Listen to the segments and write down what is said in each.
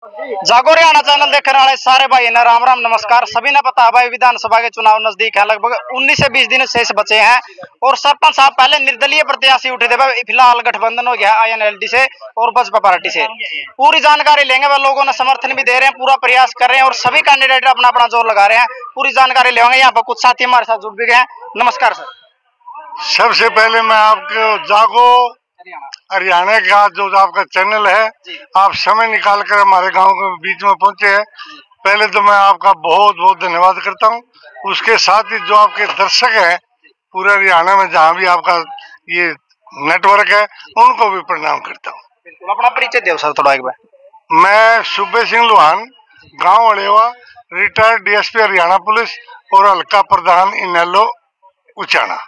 जागो हरियाणा चैनल देखने वाले सारे भाई ने राम राम नमस्कार। सभी ने पता है भाई विधानसभा के चुनाव नजदीक है, लगभग 19 से 20 दिन शेष बचे हैं और सरपंच साहब पहले निर्दलीय प्रत्याशी उठे थे, फिलहाल गठबंधन हो गया INLD से और बसपा पार्टी से। पूरी जानकारी लेंगे, वह लोगों ने समर्थन भी दे रहे हैं, पूरा प्रयास कर रहे हैं और सभी कैंडिडेट अपना अपना जोर लगा रहे हैं। पूरी जानकारी लेंगे। यहाँ पर कुछ साथी हमारे साथ जुड़ भी गए हैं। नमस्कार सर। सबसे पहले मैं आपको जागो हरियाणा का जो आपका चैनल है, आप समय निकाल कर हमारे गांव के बीच में पहुंचे हैं, पहले तो मैं आपका बहुत बहुत धन्यवाद करता हूं। उसके साथ ही जो आपके दर्शक हैं पूरे हरियाणा में, जहां भी आपका ये नेटवर्क है, उनको भी प्रणाम करता हूं। अपना परिचय दो सर थोड़ा एक बार। मैं सुबे सिंह लुहान, गाँव अड़ेवा, रिटायर्ड DSP हरियाणा पुलिस और हल्का प्रधान इनेलो उचाना।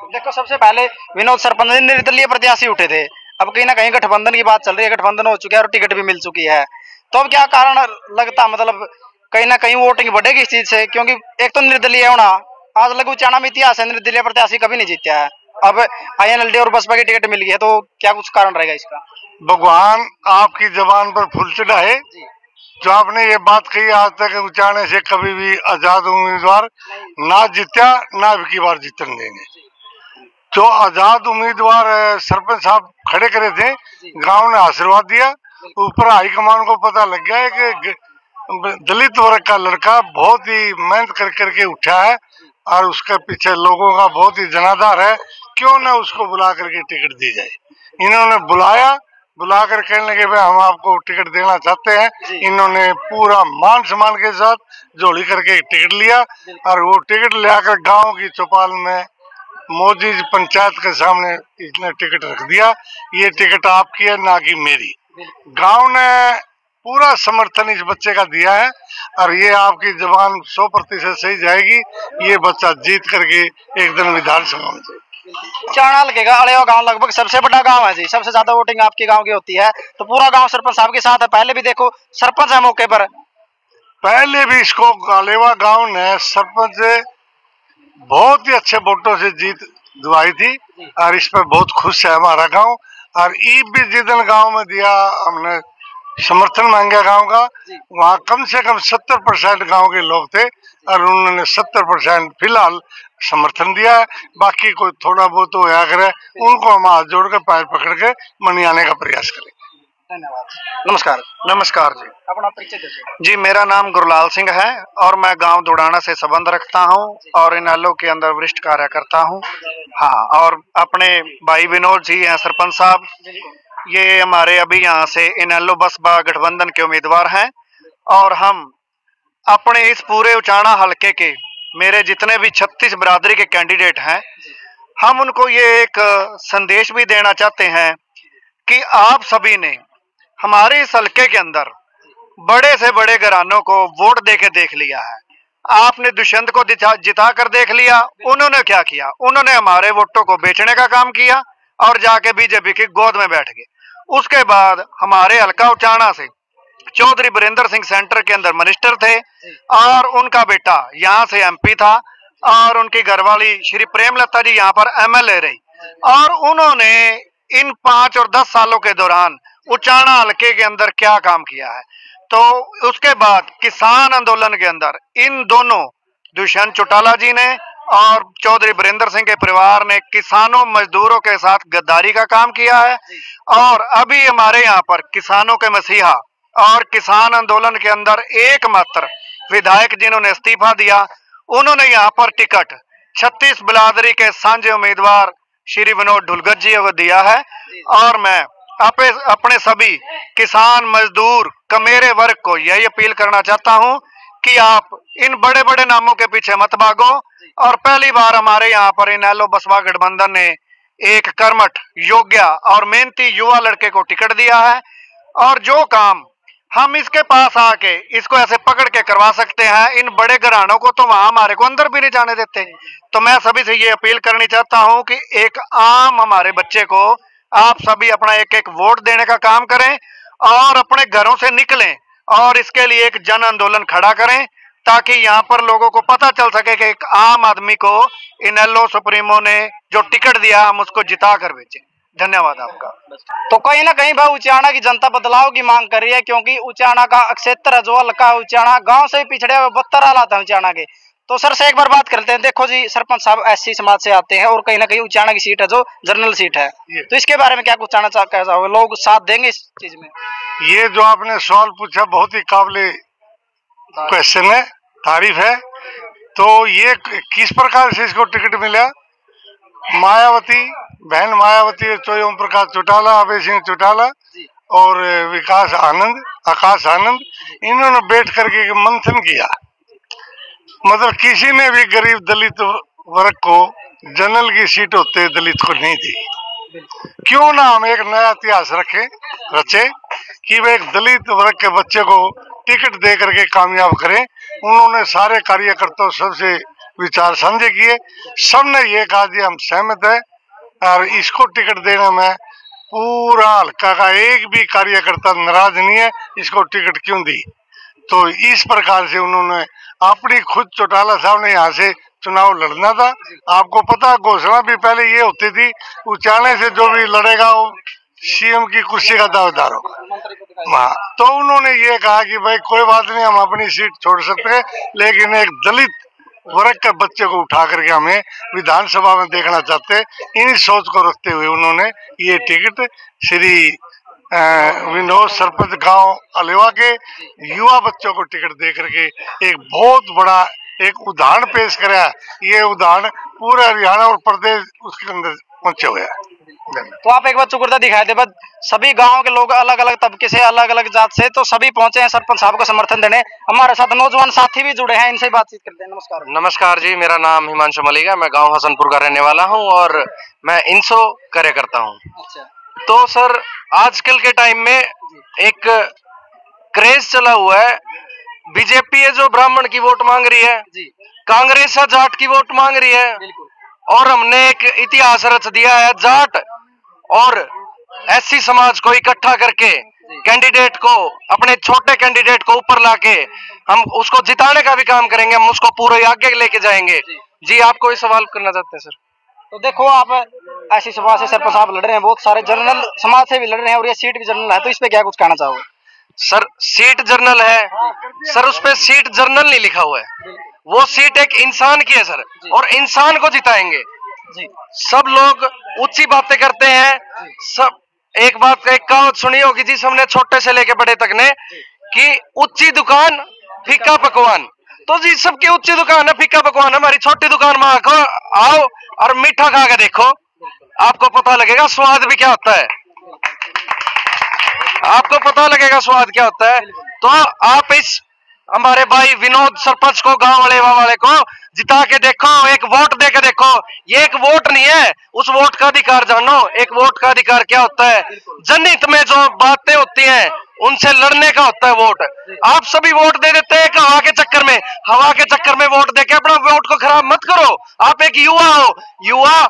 देखो, सबसे पहले विनोद सरपंच निर्दलीय प्रत्याशी उठे थे, अब कहीं ना कहीं गठबंधन की बात चल रही है, गठबंधन हो चुका है और टिकट भी मिल चुकी है, तो अब क्या कारण लगता, मतलब कहीं ना कहीं वोटिंग बढ़ेगी इस चीज से? क्योंकि एक तो निर्दलीय होना, आज लगभग उचाना में इतिहास है, निर्दलीय प्रत्याशी कभी नहीं जीता है, अब INLD और बसपा की टिकट मिल गई है, तो क्या कुछ कारण रहेगा इसका? भगवान आपकी जबान पर फूल चढ़ाए। जो आपने ये बात कही, आज तक उचाने से कभी भी आजाद उम्मीदवार ना जीता, ना अब की बार जीतने देंगे। जो आजाद उम्मीदवार सरपंच साहब खड़े करे थे, गांव ने आशीर्वाद दिया, ऊपर हाईकमान को पता लग गया है कि दलित वर्ग का लड़का बहुत ही मेहनत कर करके उठा है और उसके पीछे लोगों का बहुत ही जनाधार है, क्यों ना उसको बुला करके टिकट दी जाए। इन्होंने बुला कर कहने लगे भाई हम आपको टिकट देना चाहते हैं। इन्होंने पूरा मान सम्मान के साथ जोड़ी करके टिकट लिया और वो टिकट लेकर गांव की चौपाल में मोदी पंचायत के सामने इसने टिकट रख दिया। ये टिकट आपकी है, ना कि मेरी। गांव ने पूरा समर्थन इस बच्चे का दिया है और ये आपकी जबान 100% सही जाएगी। ये बच्चा जीत करके एक दिन विधानसभा में जाएगा। चाणा लगेगा, अड़ेवा गांव लगभग सबसे बड़ा गांव है जी, सबसे ज्यादा वोटिंग आपके गांव की होती है, तो पूरा गांव सरपंच साहब के साथ है। पहले भी देखो सरपंच है मौके पर, पहले भी इसको अलेवा गांव ने सरपंच बहुत ही अच्छे वोटों से जीत दिवाई थी और इस पर बहुत खुश है हमारा गांव। और ईब भी जिस गांव में दिया हमने समर्थन मांगा गांव का, वहाँ कम से कम 70% गांव के लोग थे और उन्होंने 70% फिलहाल समर्थन दिया है। बाकी कोई थोड़ा बहुत होया करे, उनको हम हाथ जोड़ कर पैर पकड़ के मनियाने का प्रयास करें। धन्यवाद। नमस्कार। नमस्कार जी। अपना परिचय दीजिए। जी, मेरा नाम गुरलाल सिंह है और मैं गांव दुड़ाना से संबंध रखता हूं और इनेलो के अंदर वरिष्ठ कार्यकर्ता हूं। हाँ, और अपने भाई विनोद जी हैं सरपंच साहब, ये हमारे अभी यहाँ से इनेलो बसपा गठबंधन के उम्मीदवार हैं और हम अपने इस पूरे उचाना हलके के मेरे जितने भी 36 बिरादरी के कैंडिडेट हैं, हम उनको ये एक संदेश भी देना चाहते हैं कि आप सभी ने हमारे इस हलके के अंदर बड़े से बड़े घरानों को वोट देके देख लिया है। आपने दुष्यंत को जिता कर देख लिया, उन्होंने क्या किया, उन्होंने हमारे वोटों को बेचने का काम किया और जाके बीजेपी की गोद में बैठ गए। उसके बाद हमारे हल्का उचाना से चौधरी वीरेंद्र सिंह सेंटर के अंदर मिनिस्टर थे और उनका बेटा यहाँ से MP था और उनकी घरवाली श्री प्रेमलता जी यहाँ पर MLA रही और उन्होंने इन 5 और 10 सालों के दौरान उचाना हलके के अंदर क्या काम किया है। तो उसके बाद किसान आंदोलन के अंदर इन दोनों दुष्यंत चौटाला जी ने और चौधरी वीरेंद्र सिंह के परिवार ने किसानों मजदूरों के साथ गद्दारी का काम किया है और अभी हमारे यहाँ पर किसानों के मसीहा और किसान आंदोलन के अंदर एकमात्र विधायक जिन्होंने इस्तीफा दिया, उन्होंने यहाँ पर टिकट 36 बिरादरी के साझे उम्मीदवार श्री विनोद ढुलगत जी को दिया है। और मैं अपने सभी किसान मजदूर कमेरे वर्ग को यही अपील करना चाहता हूं कि आप इन बड़े बड़े नामों के पीछे मत भागो और पहली बार हमारे यहाँ पर इनेलो बसपा गठबंधन ने एक कर्मठ, योग्य और मेहनती युवा लड़के को टिकट दिया है और जो काम हम इसके पास आके इसको ऐसे पकड़ के करवा सकते हैं, इन बड़े घरानों को तो वहां हमारे को अंदर भी नहीं जाने देते। तो मैं सभी से ये अपील करनी चाहता हूं कि एक आम हमारे बच्चे को आप सभी अपना एक एक वोट देने का काम करें और अपने घरों से निकलें और इसके लिए एक जन आंदोलन खड़ा करें ताकि यहाँ पर लोगों को पता चल सके कि एक आम आदमी को इनेलो सुप्रीमो ने जो टिकट दिया हम उसको जिता कर बेचे। धन्यवाद आपका। तो कहीं ना कहीं भाई उचाना की जनता बदलाव की मांग कर रही है, क्योंकि उचाना का क्षेत्र है जो हल्का उचाना गांव से ही पिछड़े हुए 72 हालात है उचाना के। तो सर से एक बार बात करते हैं। देखो जी, सरपंच साहब एससी समाज से आते हैं और कहीं ना कहीं उचाना की सीट है जो जनरल सीट है, तो इसके बारे में क्या कुछ कहना चाहोगे? लोग साथ देंगे इस चीज में? ये जो आपने सवाल पूछा बहुत ही काबिल क्वेश्चन है, तारीफ है। तो ये किस प्रकार से इसको टिकट मिला? मायावती, बहन मायावती, ओम प्रकाश चौटाला, अभय सिंह चौटाला और विकास आनंद, आकाश आनंद, इन्होंने बैठ करके मंथन किया। मतलब किसी ने भी गरीब दलित वर्ग को जनरल की सीट होते दलित को नहीं दी। क्यों ना हम एक नया इतिहास रचे कि वे एक दलित वर्ग के बच्चे को टिकट दे करके कामयाब करें। उन्होंने सारे कार्यकर्ताओं सबसे विचार साझे किए, सबने ये कहा कि हम सहमत है और इसको टिकट देने में पूरा हल्का का एक भी कार्यकर्ता नाराज नहीं है। इसको टिकट क्यों दी? तो इस प्रकार से उन्होंने अपनी खुद चौटाला साहब ने यहाँ से चुनाव लड़ना था। आपको पता घोषणा भी पहले ये होती थी, उचाने से जो भी लड़ेगा वो सीएम की कुर्सी का दावेदार होगा। तो उन्होंने ये कहा कि भाई कोई बात नहीं, हम अपनी सीट छोड़ सकते हैं, लेकिन एक दलित वर्ग के बच्चे को उठा करके हमें विधानसभा में देखना चाहते हैं। इन्हीं सोच को रखते हुए उन्होंने ये टिकट श्री विनोद सरपंच गांव अलेवा के युवा बच्चों को टिकट दे करके एक बहुत बड़ा एक उदाहरण पेश कराया। ये उदाहरण पूरा हरियाणा और प्रदेश उसके अंदर पहुंचे हुए हैं। तो आप एक बार चुकरता दिखाई दे, बस सभी गांव के लोग अलग अलग तबके से, अलग अलग जात से, तो सभी पहुंचे हैं सरपंच साहब को समर्थन देने। हमारे साथ नौजवान साथी भी जुड़े हैं, इनसे बातचीत करते हैं। नमस्कार। नमस्कार जी, मेरा नाम हिमांशु मलिक है, मैं गांव हसनपुर का रहने वाला हूं और मैं इंसो कार्यकर्ता हूं। अच्छा। तो सर, आजकल के टाइम में एक क्रेज चला हुआ है, बीजेपी है जो ब्राह्मण की वोट मांग रही है, कांग्रेस है जाट की वोट मांग रही है, और हमने एक इतिहास रच दिया है, जाट और एससी समाज को इकट्ठा करके कैंडिडेट को, अपने छोटे कैंडिडेट को ऊपर लाके हम उसको जिताने का भी काम करेंगे, हम उसको पूरे आगे लेके जाएंगे। जी, आप कोई सवाल करना चाहते हैं सर? तो देखो, आप ऐसी समाज से सरपंच साहब लड़ रहे हैं, बहुत सारे जनरल समाज से भी लड़ रहे हैं और ये सीट भी जनरल है, तो इस पे क्या कुछ कहना चाहोगे? सर, सीट जर्नल है सर, उस पे सीट जर्नल नहीं लिखा हुआ है, वो सीट एक इंसान की है सर, और इंसान को जिताएंगे। सब लोग ऊंची बातें करते हैं, सब एक बात, एक कहावत सुनी होगी जी सबने, छोटे से लेके बड़े तक ने, कि ऊंची दुकान फीका पकवान। तो जी सबकी ऊंची दुकान है, फीका पकवान, हमारी छोटी दुकान में आओ और मीठा खा के देखो, आपको पता लगेगा स्वाद भी क्या होता है, आपको पता लगेगा स्वाद क्या होता है। तो आप इस हमारे भाई विनोद सरपंच को, गांव वाले को जिता के देखो, एक वोट दे के देखो। ये एक वोट नहीं है, उस वोट का अधिकार जानो। एक वोट का अधिकार क्या होता है? जनहित में जो बातें होती हैं उनसे लड़ने का होता है वोट। आप सभी वोट दे देते हैं हवा के चक्कर में, हवा के चक्कर में वोट देके अपना वोट को खराब मत करो। आप एक युवा हो, युवा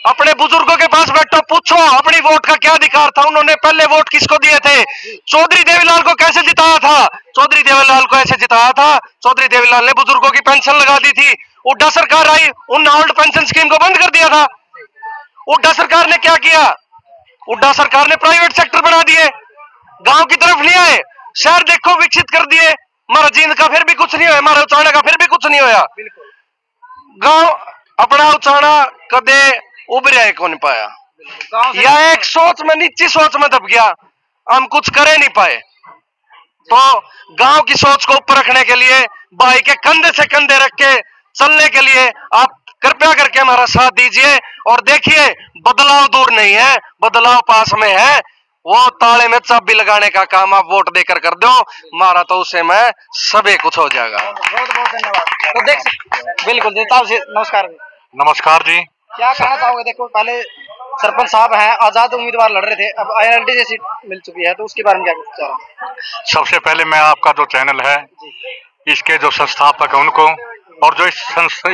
अपने बुजुर्गों के पास बैठो, पूछो अपनी वोट का क्या अधिकार था, उन्होंने पहले वोट किसको दिए थे, चौधरी देवीलाल को कैसे जिताया था, चौधरी देवीलाल को ऐसे जिताया था, चौधरी देवीलाल ने बुजुर्गों की पेंशन लगा दी थी। हुड्डा सरकार आई, उन ओल्ड पेंशन स्कीम को बंद कर दिया था। हुड्डा सरकार ने क्या किया? हुड्डा सरकार ने प्राइवेट सेक्टर बना दिए, गांव की तरफ नहीं आए, शहर देखो विकसित कर दिए। हमारा जींद का फिर भी कुछ नहीं होया, हमारा उचाना का फिर भी कुछ नहीं होया। गांव अपना उचाना कदे उभर को नहीं पाया, या एक सोच में, नीची सोच में दब गया, हम कुछ करे नहीं पाए। तो गांव की सोच को ऊपर रखने के लिए, भाई के कंधे से कंधे रख के चलने के लिए आप कृपया करके हमारा साथ दीजिए। और देखिए, बदलाव दूर नहीं है, बदलाव पास में है। वो ताले में चाबी लगाने का काम आप वोट देकर कर दो, मारा तो उसे में सभी कुछ हो जाएगा। बहुत बहुत धन्यवाद। तो देख, बिल्कुल नमस्कार। नमस्कार जी। क्या कहना चाहोगे? देखो, पहले सरपंच साहब हैं, आजाद उम्मीदवार लड़ रहे थे, अब आईएनएलडी से सीट मिल चुकी है, तो उसके बारे में क्या कुछ चाह? सबसे पहले मैं आपका जो चैनल है, इसके जो संस्थापक हैं उनको, और जो इस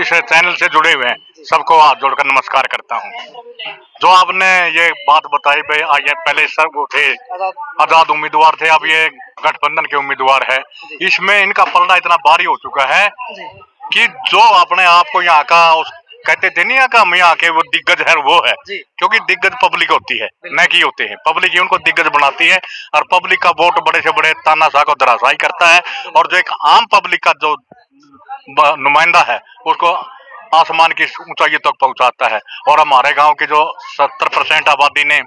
चैनल से जुड़े हुए हैं सबको हाथ जोड़कर नमस्कार करता हूं। जो आपने ये बात बताई भाई, आगे पहले सब वो थे आजाद उम्मीदवार थे, अब ये गठबंधन के उम्मीदवार है। इसमें इनका पलड़ा इतना भारी हो चुका है कि जो अपने आप को यहाँ का कहते थे नहीं कि हम यहाँ के वो दिग्गज है वो है, जी। क्योंकि दिग्गज पब्लिक होती है, न कि होते हैं। पब्लिक ही उनको दिग्गज बनाती है और पब्लिक का वोट बड़े से बड़े तानाशाह को धराशायी करता है, और जो एक आम पब्लिक का जो नुमाइंदा है उसको आसमान की ऊंचाइयों तक पहुंचाता है। और हमारे गांव के जो 70% आबादी ने,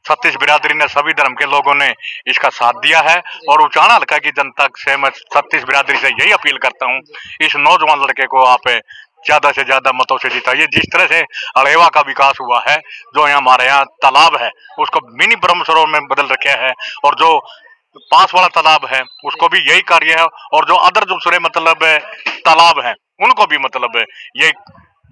36 बिरादरी ने, सभी धर्म के लोगों ने इसका साथ दिया है। और उचाना हल्का की जनता से मैं 36 बिरादरी से यही अपील करता हूं, इस नौजवान लड़के को आप ज्यादा से ज्यादा मतों से जिताइए। जिस तरह से अलेवा का विकास हुआ है, जो यहाँ हमारे यहाँ तालाब है उसको मिनी ब्रह्म सरोवर में बदल रखा है, और जो पास वाला तालाब है उसको भी यही कार्य है, और जो अदर दूसरे मतलब तालाब हैं उनको भी मतलब ये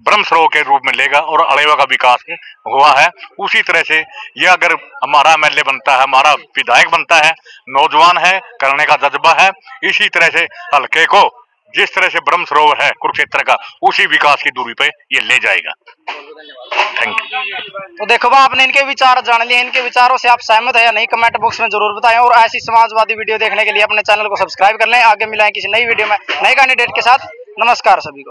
ब्रह्म सरोवर के रूप में लेगा, और अलेवा का विकास हुआ है। उसी तरह से ये अगर हमारा एमएलए बनता है, हमारा विधायक बनता है, नौजवान है, करने का जज्बा है, इसी तरह से हल्के को जिस तरह से ब्रह्म सरोवर है कुरुक्षेत्र का, उसी विकास की दूरी पे ये ले जाएगा। Thank you. तो देखो आपने इनके विचार जान लिए, इनके विचारों से आप सहमत है या नहीं कमेंट बॉक्स में जरूर बताएं, और ऐसी समाजवादी वीडियो देखने के लिए अपने चैनल को सब्सक्राइब कर लें। आगे मिलाएं किसी नई वीडियो में नए कैंडिडेट के साथ। नमस्कार सभी को।